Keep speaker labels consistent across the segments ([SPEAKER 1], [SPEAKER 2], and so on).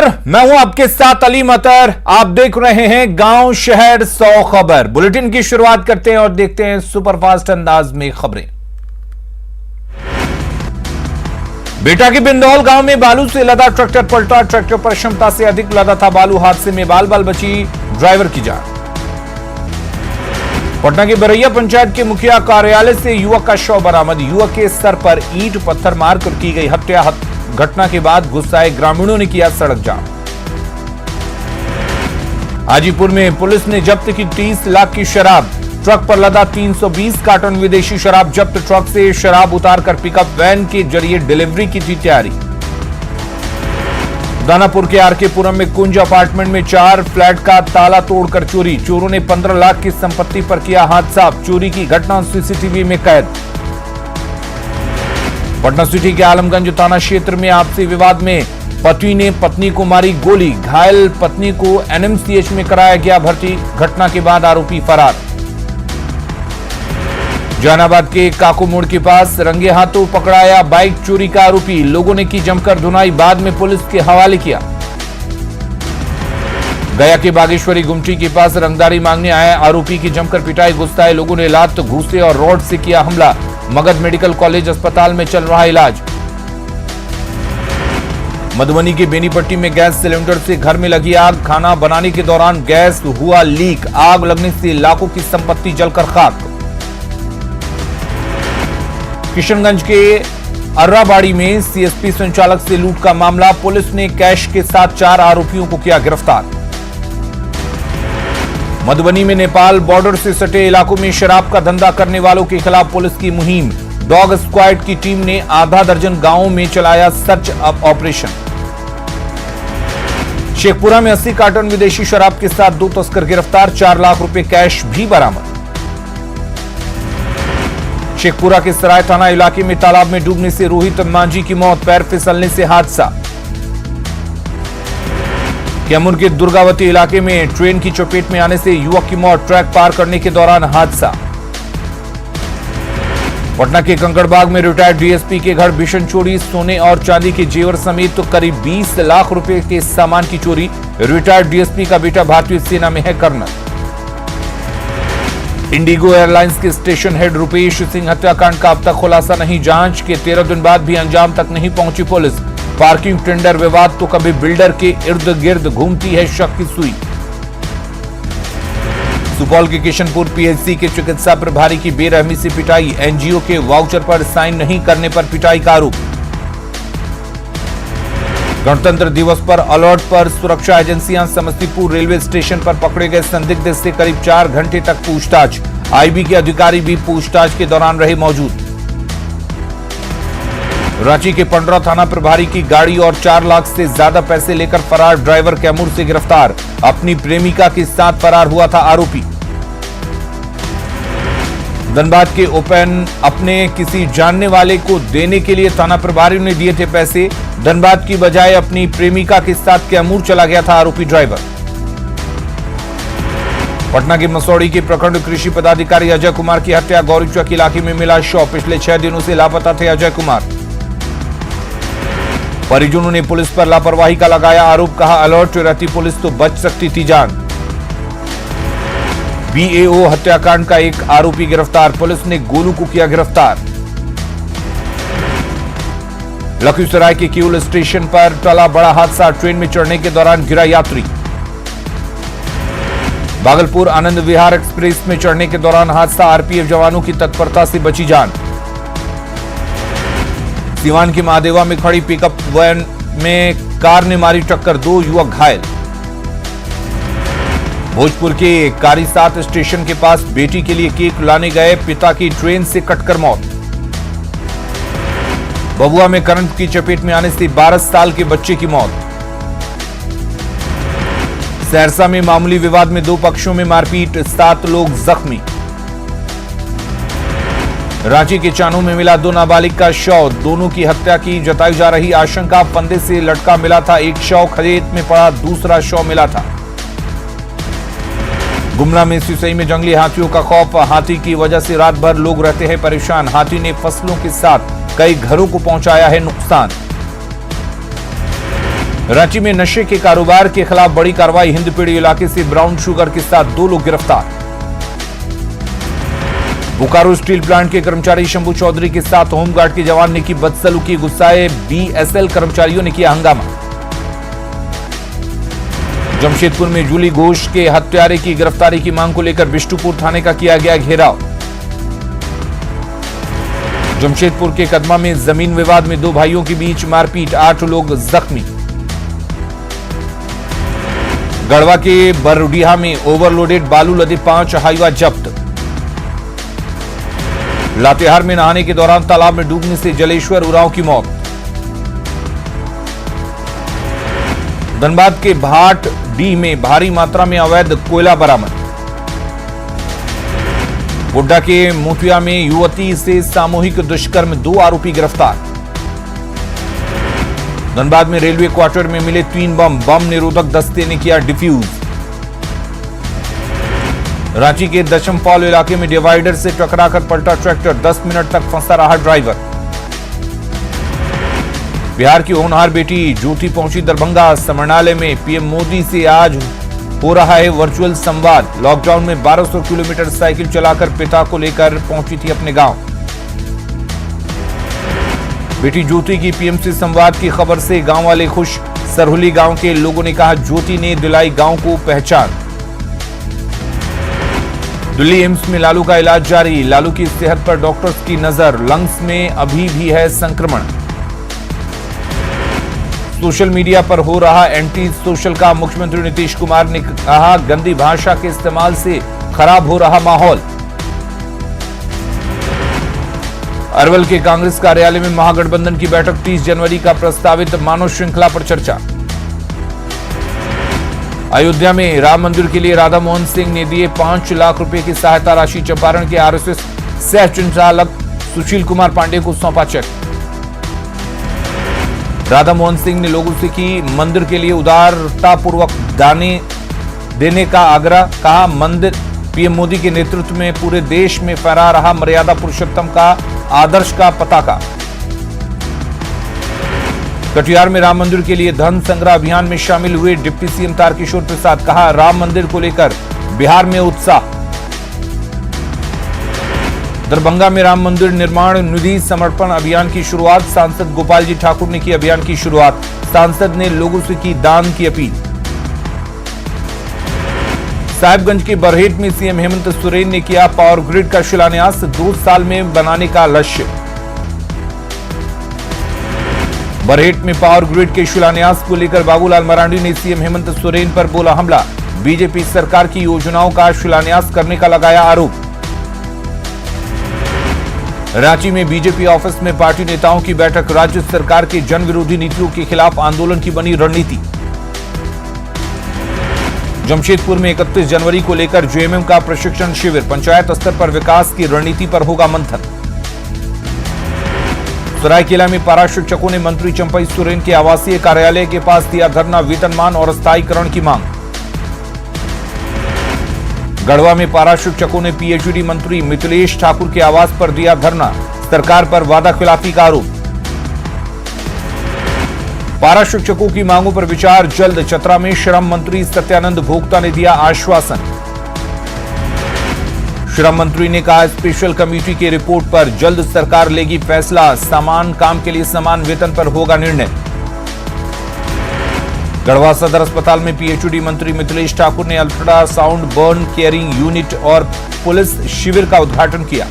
[SPEAKER 1] नमस्कार, मैं हूं आपके साथ अली मतर। आप देख रहे हैं गांव शहर 100 खबर। बुलेटिन की शुरुआत करते हैं और देखते हैं सुपरफास्ट अंदाज में खबरें। बेटा के बिंदौल गांव में बालू से लदा ट्रैक्टर पलटा। ट्रैक्टर पर क्षमता से अधिक लदा था बालू। हादसे में बाल बाल बची ड्राइवर की जान। पटना के बरैया पंचायत के मुखिया कार्यालय से युवक का शव बरामद। युवक के सर पर ईंट पत्थर मारकर की गई हत्या। घटना के बाद गुस्साए ग्रामीणों ने किया सड़क जाम। हाजीपुर में पुलिस ने जब्त की 30 लाख की शराब। ट्रक पर लदा 320 कार्टन विदेशी शराब जब्त। ट्रक से शराब उतारकर पिकअप वैन के जरिए डिलीवरी की थी तैयारी। दानापुर के आरकेपुरम में कुंज अपार्टमेंट में 4 फ्लैट का ताला तोड़कर चोरी। चोरों ने 15 लाख की संपत्ति पर किया हाथ साफ। चोरी की घटना सीसीटीवी में कैद। पटना सिटी के आलमगंज थाना क्षेत्र में आपसी विवाद में पति ने पत्नी को मारी गोली। घायल पत्नी को एनएमसीएच में कराया गया भर्ती। घटना के बाद आरोपी फरार। जहानाबाद के काको मोड़ के पास रंगे हाथों पकड़ाया बाइक चोरी का आरोपी। लोगों ने की जमकर धुनाई, बाद में पुलिस के हवाले किया। गया के बागेश्वरी गुमटी के पास रंगदारी मांगने आए आरोपी की जमकर पिटाई। गुस्साए लोगों ने लात, घूसे और रॉड से किया हमला। मगध मेडिकल कॉलेज अस्पताल में चल रहा इलाज। मधुबनी के बेनीपट्टी में गैस सिलेंडर से घर में लगी आग। खाना बनाने के दौरान गैस हुआ लीक। आग लगने से लाखों की संपत्ति जलकर खाक। किशनगंज के अर्राबाड़ी में सीएसपी संचालक से लूट का मामला। पुलिस ने कैश के साथ 4 आरोपियों को किया गिरफ्तार। मधुबनी में नेपाल बॉर्डर से सटे इलाकों में शराब का धंधा करने वालों के खिलाफ पुलिस की मुहिम। डॉग स्क्वाड की टीम ने आधा दर्जन गांवों में चलाया सर्च ऑपरेशन। शेखपुरा में 80 कार्टन विदेशी शराब के साथ 2 तस्कर गिरफ्तार। 4 लाख रुपए कैश भी बरामद। शेखपुरा के सराय थाना इलाके में तालाब में डूबने से रोहित मांझी की मौत। पैर फिसलने से हादसा। कैमूर के दुर्गावती इलाके में ट्रेन की चपेट में आने से युवक की मौत। ट्रैक पार करने के दौरान हादसा। पटना के कंकड़बाग में रिटायर्ड डीएसपी के घर भीषण चोरी। सोने और चांदी के जेवर समेत तो करीब 20 लाख रुपए के सामान की चोरी। रिटायर्ड डीएसपी का बेटा भारतीय सेना में है कर्नल। इंडिगो एयरलाइंस के स्टेशन हेड रुपेश सिंह हत्याकांड का अब तक खुलासा नहीं। जांच के 13 दिन बाद भी अंजाम तक नहीं पहुंची पुलिस। पार्किंग टेंडर विवाद तो कभी बिल्डर के इर्द गिर्द घूमती है शक की सुई। सुपौल के किशनपुर पीएचसी के चिकित्सा प्रभारी की बेरहमी से पिटाई। एनजीओ के वाउचर पर साइन नहीं करने पर पिटाई का आरोप। गणतंत्र दिवस पर अलर्ट पर सुरक्षा एजेंसियां। समस्तीपुर रेलवे स्टेशन पर पकड़े गए संदिग्ध से करीब 4 घंटे तक पूछताछ। आईबी के अधिकारी भी पूछताछ के दौरान रहे मौजूद। रांची के पंडरा थाना प्रभारी की गाड़ी और 4 लाख से ज्यादा पैसे लेकर फरार ड्राइवर कैमूर से गिरफ्तार। अपनी प्रेमिका के साथ फरार हुआ था आरोपी। धनबाद के ओपन अपने किसी जानने वाले को देने के लिए थाना प्रभारी ने दिए थे पैसे। धनबाद की बजाय अपनी प्रेमिका के साथ कैमूर चला गया था आरोपी ड्राइवर। पटना के मसौड़ी के प्रखंड कृषि पदाधिकारी अजय कुमार की हत्या। गौरीचक इलाके में मिला शव। पिछले 6 दिनों से लापता थे अजय कुमार। परिजनों ने पुलिस पर लापरवाही का लगाया आरोप। कहा अलर्ट रहती पुलिस तो बच सकती थी जान। बीएओ हत्याकांड का एक आरोपी गिरफ्तार। पुलिस ने गोलू को किया गिरफ्तार। लखीसराय के किऊल स्टेशन पर टला बड़ा हादसा। ट्रेन में चढ़ने के दौरान गिरा यात्री। भागलपुर आनंद विहार एक्सप्रेस में चढ़ने के दौरान हादसा। आरपीएफ जवानों की तत्परता से बची जान। सीवान के महादेवा में खड़ी पिकअप वैन में कार ने मारी टक्कर। 2 युवक घायल। भोजपुर के कारीसात स्टेशन के पास बेटी के लिए केक लाने गए पिता की ट्रेन से कटकर मौत। भभुआ में करंट की चपेट में आने से 12 साल के बच्चे की मौत। सहरसा में मामूली विवाद में 2 पक्षों में मारपीट। 7 लोग जख्मी। रांची के चानू में मिला 2 नाबालिग का शव। दोनों की हत्या की जताई जा रही आशंका। फंदे से लटका मिला था एक शव। खेत में पड़ा दूसरा शव मिला था। गुमला में सिसई में जंगली हाथियों का खौफ। हाथी की वजह से रात भर लोग रहते हैं परेशान। हाथी ने फसलों के साथ कई घरों को पहुंचाया है नुकसान। रांची में नशे के कारोबार के खिलाफ बड़ी कार्रवाई। हिंदपीढ़ी इलाके से ब्राउन शुगर के साथ 2 लोग गिरफ्तार। बोकारो स्टील प्लांट के कर्मचारी शंभू चौधरी के साथ होमगार्ड के जवान ने की बदसलूकी। गुस्साए बीएसएल कर्मचारियों ने किया हंगामा। जमशेदपुर में जूली घोष के हत्यारे की गिरफ्तारी की मांग को लेकर बिष्टुपुर थाने का किया गया घेराव। जमशेदपुर के कदमा में जमीन विवाद में 2 भाइयों के बीच मारपीट, 8 लोग जख्मी। गढ़वा के बरडीहा में ओवरलोडेड बालू लदे 5 हाईवा जब्त। लातेहार में नहाने के दौरान तालाब में डूबने से जलेश्वर उरांव की मौत। धनबाद के भाट डी में भारी मात्रा में अवैध कोयला बरामद। गोड्डा के मोतिया में युवती से सामूहिक दुष्कर्म, 2 आरोपी गिरफ्तार। धनबाद में रेलवे क्वार्टर में मिले 3 बम निरोधक दस्ते ने किया डिफ्यूज। रांची के दशमफॉल इलाके में डिवाइडर से टकराकर पलटा ट्रैक्टर, 10 मिनट तक फंसा रहा ड्राइवर। बिहार की होनहार बेटी ज्योति पहुंची दरभंगा। समरणालय में पीएम मोदी से आज हो रहा है वर्चुअल संवाद। लॉकडाउन में 1200 किलोमीटर साइकिल चलाकर पिता को लेकर पहुंची थी अपने गांव। बेटी ज्योति की पीएम से संवाद की खबर से गांव वाले खुश। सरहुली गांव के लोगों ने कहा, ज्योति ने दिलाई गांव को पहचान। दिल्ली एम्स में लालू का इलाज जारी। लालू की सेहत पर डॉक्टर्स की नजर। लंग्स में अभी भी है संक्रमण। सोशल मीडिया पर हो रहा एंटी सोशल का मुख्यमंत्री नीतीश कुमार ने कहा, गंदी भाषा के इस्तेमाल से खराब हो रहा माहौल। अरवल के कांग्रेस कार्यालय में महागठबंधन की बैठक। 30 जनवरी का प्रस्तावित मानव श्रृंखला पर चर्चा। अयोध्या में राम मंदिर के लिए राधा मोहन सिंह ने दिए 5 लाख रुपए की सहायता राशि। चंपारण के आरएसएस सह संचालक सुशील कुमार पांडे को सौंपा चेक। राधा मोहन सिंह ने लोगों से की मंदिर के लिए उदारतापूर्वक दाने देने का आग्रह। कहा, मंदिर पीएम मोदी के नेतृत्व में पूरे देश में फहरा रहा मर्यादा पुरुषोत्तम का आदर्श का पताका। कटिहार में राम मंदिर के लिए धन संग्रह अभियान में शामिल हुए डिप्टी सीएम तारकिशोर प्रसाद। कहा, राम मंदिर को लेकर बिहार में उत्साह। दरभंगा में राम मंदिर निर्माण निधि समर्पण अभियान की शुरुआत। सांसद गोपाल जी ठाकुर ने की अभियान की शुरुआत। सांसद ने लोगों से की दान की अपील। साहिबगंज के बरहेट में सीएम हेमंत सोरेन ने किया पावर ग्रिड का शिलान्यास। 2 साल में बनाने का लक्ष्य। बरहेट में पावर ग्रिड के शिलान्यास को लेकर बाबूलाल मरांडी ने सीएम हेमंत सोरेन पर बोला हमला। बीजेपी सरकार की योजनाओं का शिलान्यास करने का लगाया आरोप। रांची में बीजेपी ऑफिस में पार्टी नेताओं की बैठक। राज्य सरकार के जन विरोधी नीतियों के खिलाफ आंदोलन की बनी रणनीति। जमशेदपुर में 31 जनवरी को लेकर जेएमएम का प्रशिक्षण शिविर। पंचायत स्तर पर विकास की रणनीति पर होगा मंथन। सरायकेला में पारा शिक्षकों ने मंत्री चंपई सोरेन के आवासीय कार्यालय के पास दिया धरना। वेतनमान और स्थायीकरण की मांग। गढ़वा में पारा शिक्षकों ने पीएचडी मंत्री मिथिलेश ठाकुर के आवास पर दिया धरना। सरकार पर वादा खिलाफी का आरोप। पारा शिक्षकों की मांगों पर विचार जल्द। चतरा में श्रम मंत्री सत्यानंद भोक्ता ने दिया आश्वासन। श्रम मंत्री ने कहा, स्पेशल कमेटी की रिपोर्ट पर जल्द सरकार लेगी फैसला। समान काम के लिए समान वेतन पर होगा निर्णय। गढ़वा सदर अस्पताल में पीएचडी मंत्री मिथिलेश ठाकुर ने अल्ट्रासाउंड बर्न केयरिंग यूनिट और पुलिस शिविर का उद्घाटन किया।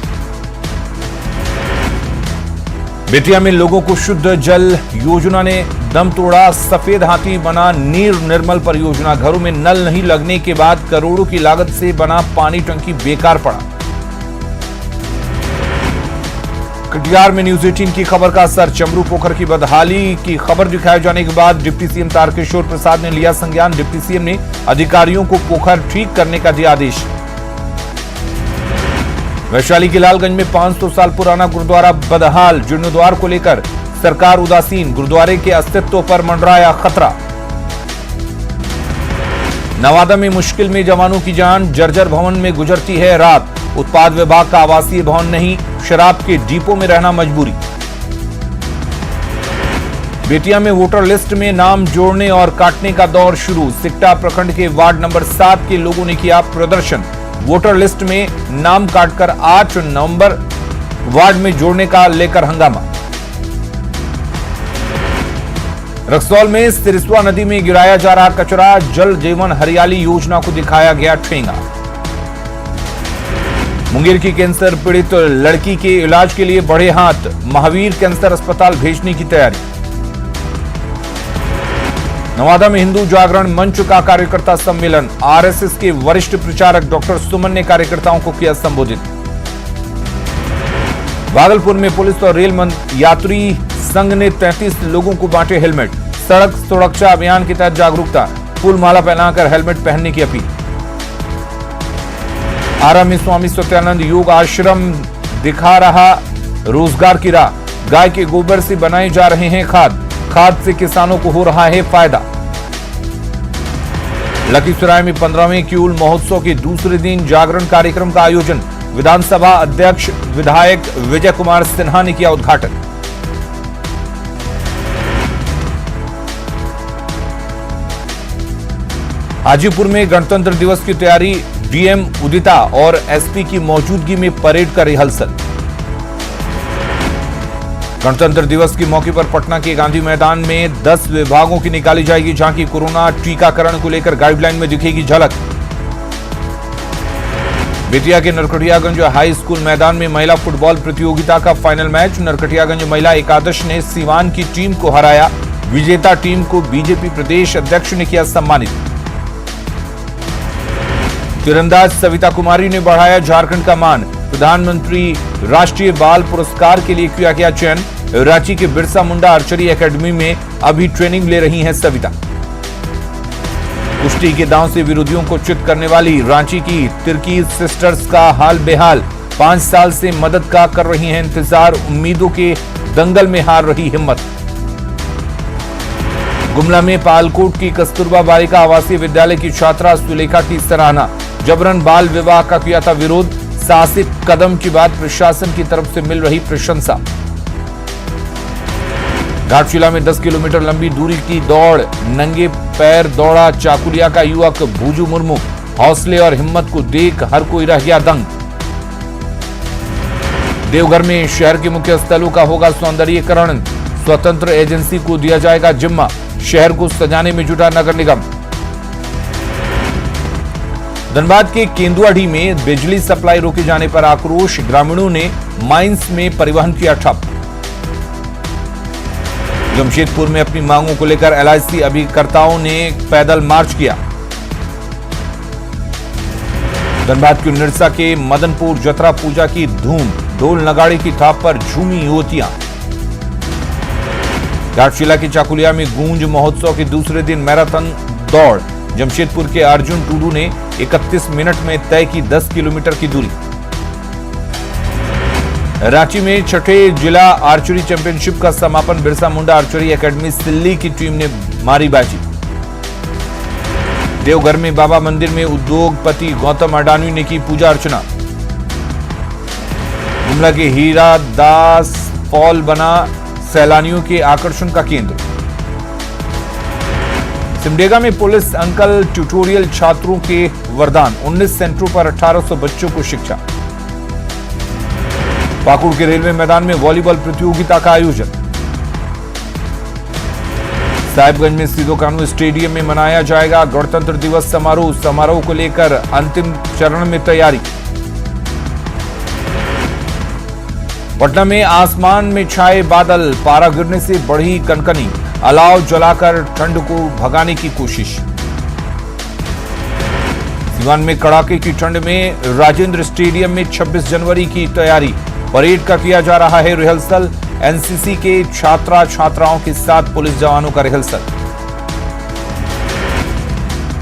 [SPEAKER 1] बेतिया में लोगों को शुद्ध जल योजना ने दम तोड़ा। सफेद हाथी बना नीर निर्मल परियोजना। घरों में नल नहीं लगने के बाद करोड़ों की लागत से बना पानी टंकी बेकार पड़ा। कटिहार में न्यूज 18 की खबर का असर। चमरू पोखर की बदहाली की खबर दिखाए जाने के बाद डिप्टी सीएम तारकिशोर प्रसाद ने लिया संज्ञान। डिप्टी सीएम ने अधिकारियों को पोखर ठीक करने का दिया आदेश। वैशाली के लालगंज में 500 साल पुराना गुरुद्वारा बदहाल। जीर्णोद्वार को लेकर सरकार उदासीन। गुरुद्वारे के अस्तित्व पर मंडराया खतरा। नवादा में मुश्किल में जवानों की जान। जर्जर भवन में गुजरती है रात। उत्पाद विभाग का आवासीय भवन नहीं, शराब के डिपो में रहना मजबूरी। बेतिया में वोटर लिस्ट में नाम जोड़ने और काटने का दौर शुरू। सिकटा प्रखंड के वार्ड नंबर 7 के लोगों ने किया प्रदर्शन। वोटर लिस्ट में नाम काटकर 8 नवंबर वार्ड में जोड़ने का लेकर हंगामा। रक्सौल में सिरस्वा नदी में गिराया जा रहा कचरा, जल जीवन हरियाली योजना को दिखाया गया ठेंगा। मुंगेर की कैंसर पीड़ित लड़की के इलाज के लिए बढ़े हाथ, महावीर कैंसर अस्पताल भेजने की तैयारी। नवादा में हिंदू जागरण मंच का कार्यकर्ता सम्मेलन, आरएसएस के वरिष्ठ प्रचारक डॉक्टर सुमन ने कार्यकर्ताओं को किया संबोधित। भागलपुर में पुलिस और रेल यात्री संघ ने 33 लोगों को बांटे हेलमेट। सड़क सुरक्षा अभियान के तहत जागरूकता, फूल माला पहनाकर हेलमेट पहनने की अपील। आरा में स्वामी सत्यानंद योग आश्रम दिखा रहा रोजगार की राह। गाय के गोबर से बनाए जा रहे हैं खाद से किसानों को हो रहा है फायदा। लखीसराय में 15वें किऊल महोत्सव के दूसरे दिन जागरण कार्यक्रम का आयोजन। विधानसभा अध्यक्ष विधायक विजय कुमार सिन्हा ने किया उद्घाटन। हाजीपुर में गणतंत्र दिवस की तैयारी, डीएम उदिता और एसपी की मौजूदगी में परेड का रिहर्सल। गणतंत्र दिवस के मौके पर पटना के गांधी मैदान में 10 विभागों की निकाली जाएगी झांकी। कोरोना टीकाकरण को लेकर गाइडलाइन में दिखेगी झलक। बेतिया के नरकटियागंज हाई स्कूल मैदान में महिला फुटबॉल प्रतियोगिता का फाइनल मैच। नरकटियागंज महिला एकादश ने सीवान की टीम को हराया। विजेता टीम को बीजेपी प्रदेश अध्यक्ष ने किया सम्मानित। तीरंदाज सविता कुमारी ने बढ़ाया झारखंड का मान। प्रधानमंत्री राष्ट्रीय बाल पुरस्कार के लिए किया गया चयन। रांची के बिरसा मुंडा आर्चरी एकेडमी में अभी ट्रेनिंग ले रही हैं सविता। कुश्ती के दांव से विरोधियों को चित करने वाली रांची की तिर्की सिस्टर्स का हाल बेहाल। 5 साल से मदद का कर रही हैं इंतजार, उम्मीदों के दंगल में हार रही हिम्मत। गुमला में पालकोट की कस्तूरबा बालिका आवासीय विद्यालय की छात्रा सुलेखा की सराहना। जबरन बाल विवाह का किया था विरोध। साहसिक कदम की बात प्रशासन की तरफ से मिल रही प्रशंसा। घाटशिला में 10 किलोमीटर लंबी दूरी की दौड़, नंगे पैर दौड़ा चाकुलिया का युवक भूजू मुर्मू। हौसले और हिम्मत को देख हर कोई रह गया दंग। देवघर में शहर के मुख्य स्थलों का होगा सौंदर्यीकरण। स्वतंत्र एजेंसी को दिया जाएगा जिम्मा। शहर को सजाने में जुटा नगर निगम। धनबाद के केंदुआढ़ी में बिजली सप्लाई रोके जाने पर आक्रोश। ग्रामीणों ने माइंस में परिवहन किया ठप। जमशेदपुर में अपनी मांगों को लेकर एलआईसी अभिकर्ताओं ने पैदल मार्च किया। धनबाद के निरसा के मदनपुर जतरा पूजा की धूम। ढोल नगाड़े की थाप पर झूमी युवतियां। घाटशिला के चाकुलिया में गूंज महोत्सव के दूसरे दिन मैराथन दौड़। जमशेदपुर के अर्जुन टूडू ने 31 मिनट में तय की 10 किलोमीटर की दूरी। रांची में छठे जिला आर्चरी चैंपियनशिप का समापन। बिरसा मुंडा आर्चरी एकेडमी सिल्ली की टीम ने मारी बाजी। देवघर में बाबा मंदिर में उद्योगपति गौतम अडानी ने की पूजा अर्चना। गुमला के हीरा दास फॉल बना सैलानियों के आकर्षण का केंद्र। सिमडेगा में पुलिस अंकल ट्यूटोरियल छात्रों के वरदान। 19 सेंटरों पर 1800 बच्चों को शिक्षा। पाकुड़ के रेलवे मैदान में वॉलीबॉल प्रतियोगिता का आयोजन। साहिबगंज में सिदो कानू स्टेडियम में मनाया जाएगा गणतंत्र दिवस समारोह। समारोह को लेकर अंतिम चरण में तैयारी। पटना में आसमान में छाए बादल। पारा गिरने से बढ़ी कनकनी। अलाव जलाकर ठंड को भगाने की कोशिश। सीवान में कड़ाके की ठंड में राजेंद्र स्टेडियम में 26 जनवरी की तैयारी। परेड का किया जा रहा है रिहर्सल। एनसीसी के छात्राओं के साथ पुलिस जवानों का रिहर्सल।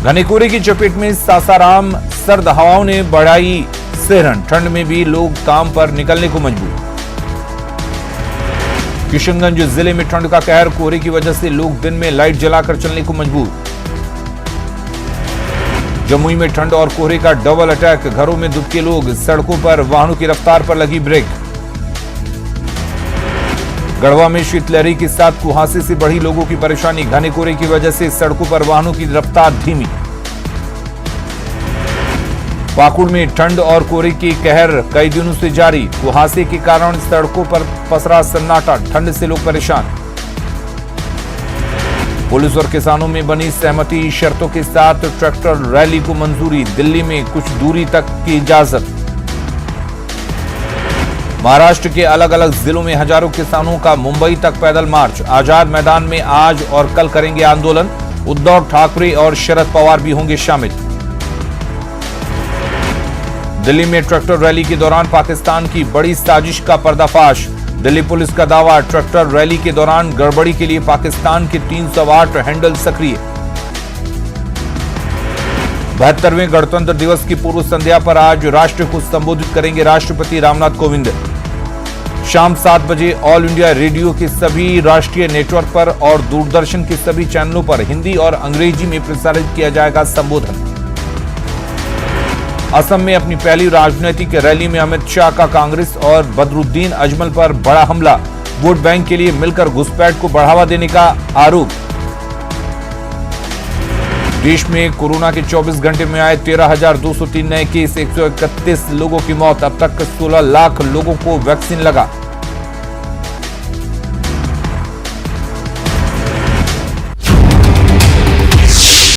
[SPEAKER 1] घने कोहरे की चपेट में सासाराम। सर्द हवाओं ने बढ़ाई सिहरन। ठंड में भी लोग काम पर निकलने को मजबूर। किशनगंज जिले में ठंड का कहर। कोहरे की वजह से लोग दिन में लाइट जलाकर चलने को मजबूर। जमुई में ठंड और कोहरे का डबल अटैक। घरों में दुबके लोग। सड़कों पर वाहनों की रफ्तार पर लगी ब्रेक। गढ़वा में शीतलहरी के साथ कुहासे से बढ़ी लोगों की परेशानी। घने कोहरे की वजह से सड़कों पर वाहनों की रफ्तार धीमी। पाकुड़ में ठंड और कोहरे की कहर कई दिनों से जारी। कुहासे के कारण सड़कों पर पसरा सन्नाटा। ठंड से लोग परेशान। पुलिस और किसानों में बनी सहमति। शर्तों के साथ ट्रैक्टर रैली को मंजूरी। दिल्ली में कुछ दूरी तक की इजाजत। महाराष्ट्र के अलग अलग जिलों में हजारों किसानों का मुंबई तक पैदल मार्च। आजाद मैदान में आज और कल करेंगे आंदोलन। उद्धव ठाकरे और शरद पवार भी होंगे शामिल। दिल्ली में ट्रैक्टर रैली के दौरान पाकिस्तान की बड़ी साजिश का पर्दाफाश। दिल्ली पुलिस का दावा, ट्रैक्टर रैली के दौरान गड़बड़ी के लिए पाकिस्तान के 308 हैंडल सक्रिय। 72वें गणतंत्र दिवस की पूर्व संध्या पर आज राष्ट्र को संबोधित करेंगे राष्ट्रपति रामनाथ कोविंद। शाम 7 बजे ऑल इंडिया रेडियो के सभी राष्ट्रीय नेटवर्क पर और दूरदर्शन के सभी चैनलों पर हिंदी और अंग्रेजी में प्रसारित किया जाएगा संबोधन। असम में अपनी पहली राजनीतिक रैली में अमित शाह का कांग्रेस और बदरुद्दीन अजमल पर बड़ा हमला। वोट बैंक के लिए मिलकर घुसपैठ को बढ़ावा देने का आरोप। देश में कोरोना के 24 घंटे में आए 13,203 नए केस। 131 लोगों की मौत। अब तक 16 लाख लोगों को वैक्सीन लगा।